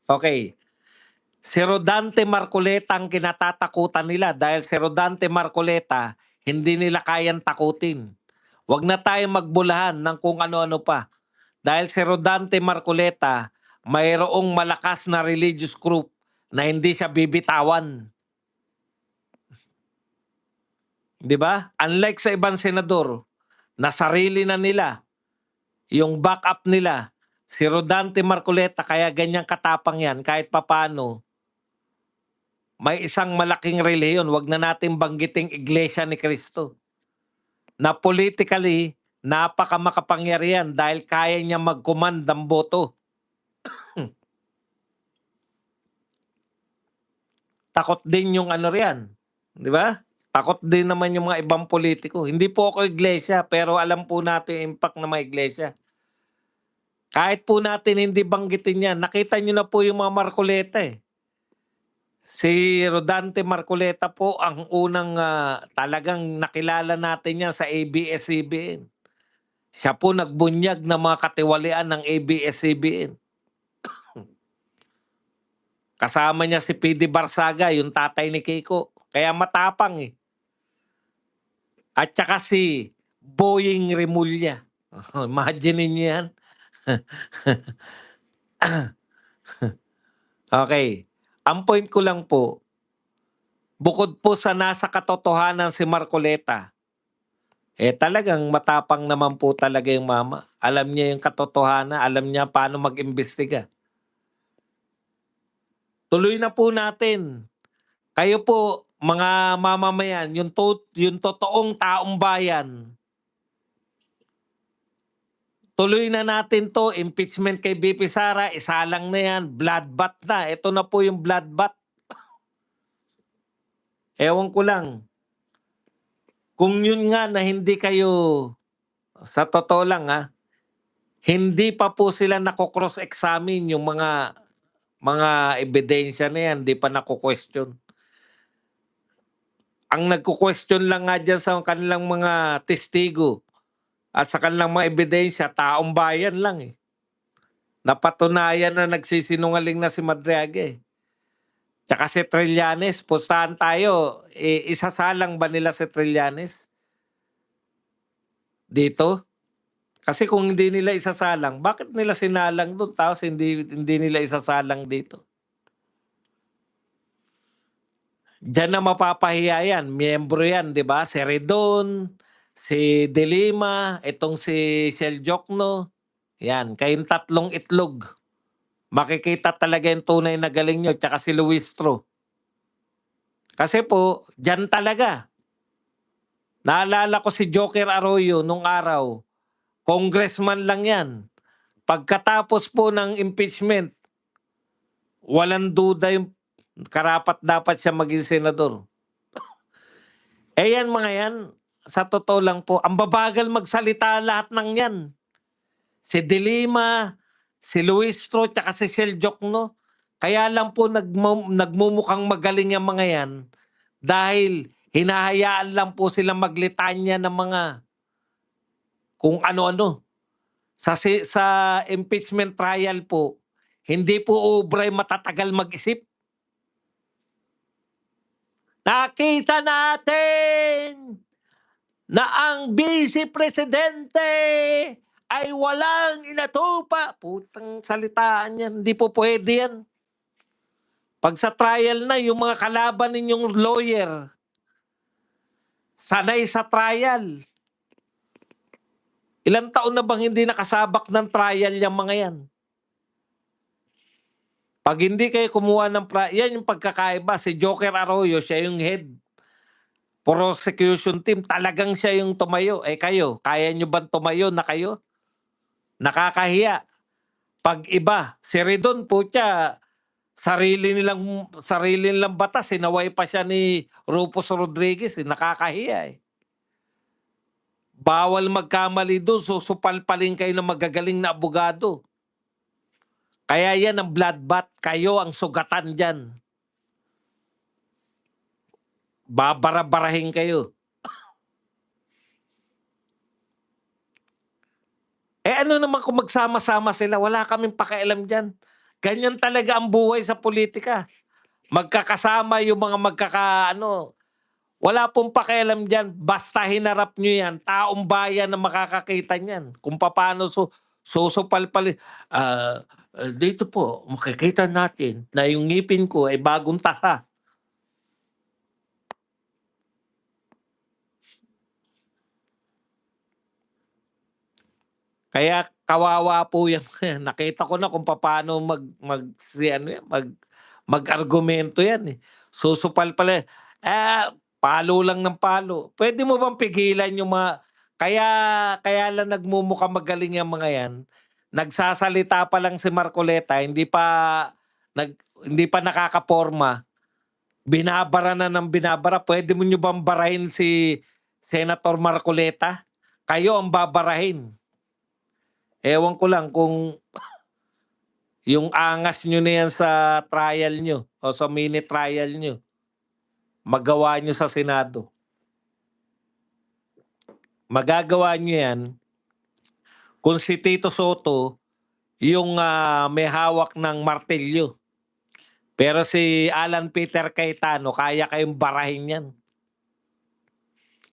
Okay. Si Rodante Marcoleta ang kinatatakutan nila dahil si Rodante Marcoleta hindi nila kayang takutin. Huwag na tayong magbulahan ng kung ano-ano pa. Dahil si Rodante Marcoleta, mayroong malakas na religious group na hindi siya bibitawan. Di ba? Unlike sa ibang senador, na sarili na nila, yung backup nila, si Rodante Marcoleta, kaya ganyang katapang yan, kahit papano, may isang malaking relihiyon, wag na natin banggiting Iglesia ni Cristo, na politically, napaka makapangyarihan dahil kaya niya mag-command ng boto. Takot din yung ano riyan, di ba? Takot din naman yung mga ibang politiko. Hindi po ako iglesia, pero alam po natin yung impact ng mga iglesia. Kahit po natin hindi banggitin yan, nakita nyo na po yung mga Marcoleta eh. Si Rodante Marcoleta po ang unang talagang nakilala natin yan sa ABS-CBN. Siya po nagbunyag ng mga katiwalian ng ABS-CBN. Kasama niya si PD Barsaga, yung tatay ni Kiko. Kaya matapang eh. At saka si Boying Remulla. Imagine niyo yan. Okay. Ang point ko lang po, bukod po sa nasa katotohanan si Marcoleta, talagang matapang naman po talaga yung mama. Alam niya yung katotohanan, alam niya paano mag-imbestiga. Tuloy na po natin. Kayo po, mga mamamayan, yung totoong taong bayan, tuloy na natin to, impeachment kay BP Sara, isalang na yan, bloodbath na. Ito na po yung bloodbath. Ewan ko lang. Kung yun nga na hindi kayo, sa totoo lang hindi pa po sila nako-cross-examine yung mga ebidensya na yan, hindi pa nako-question. Ang nagko-question lang nga dyan sa kanilang mga testigo at sa kanilang mga ebidensya, taong bayan lang eh. Napatunayan na nagsisinungaling na si Madriaga eh. Tsaka si Trillanes, pustahan tayo, isasalang ba nila si Trillanes dito? Kasi kung hindi nila isasalang, bakit nila sinalang doon tapos hindi nila isasalang dito? Diyan na mapapahiya yan. Miyembro yan, di ba? Si Redon, si De Lima, itong si Shell Jokno. Yan, kayong tatlong itlog. Makikita talaga yung tunay na galing nyo, tsaka si Luistro. Kasi po, dyan talaga. Naalala ko si Joker Arroyo nung araw. Congressman lang yan. Pagkatapos po ng impeachment, walang duda yung karapat dapat siya maging senador. Yan mga yan, sa totoo lang po, ang babagal magsalita lahat ng yan. Si De Lima, si Luistro, tsaka si Shell Jokno. Kaya lang po nagmumukhang magaling yung mga yan dahil hinahayaan lang po silang maglitanya ng mga kung ano-ano. Sa impeachment trial po, hindi po ubray matatagal mag-isip. Nakita natin na ang Vice Presidente ay walang inatupa. Putang salitaan yan. Hindi po pwede yan. Pag sa trial na, yung mga kalaban ninyong lawyer, sanay sa trial. Ilang taon na bang hindi nakasabak ng trial yung mga yan? Pag hindi kayo kumuha ng yan yung pagkakaiba. Si Joker Arroyo, siya yung head prosecution team. Talagang siya yung tumayo. Kayo, kaya nyo bang tumayo na kayo? Nakakahiya. Pag iba, si Redon po siya, sarili nilang batas, sinaway pa siya ni Rufus Rodriguez. Nakakahiya eh. Bawal magkamali doon, susupalpalin kayo ng magagaling na abogado. Kaya yan ang bloodbath, kayo ang sugatan dyan. Babara-barahin kayo. Ano naman kung magsama-sama sila, wala kaming pakialam dyan. Ganyan talaga ang buhay sa politika. Magkakasama yung mga wala pong pakialam diyan, basta hinarap niyo 'yan, taong bayan ang makakakita niyan kung papaano susupalpal dito po makikita natin na yung ngipin ko ay bagong tasa. Kaya kawawa po yan, nakita ko na kung papaano si ano yan, mag-argumento yan, eh. Susupalpal palo lang ng palo. Puwede mo bang pigilan yung kaya kaya lang nagmumukhang magaling yang mga yan, nagsasalita pa lang si Marcoleta hindi pa nakakaporma, binabara na ng binabara. Puwede mo niyo bang barahin si Senator Marcoleta? Kayo ang babarahin. Ewan ko lang kung yung angas niyo na yan sa trial niyo o sa mini trial niyo, magawa niyo sa Senado. Magagawa niyo yan kung si Tito Soto yung, may hawak ng martilyo. Pero si Alan Peter Cayetano kaya kayong barahin yan.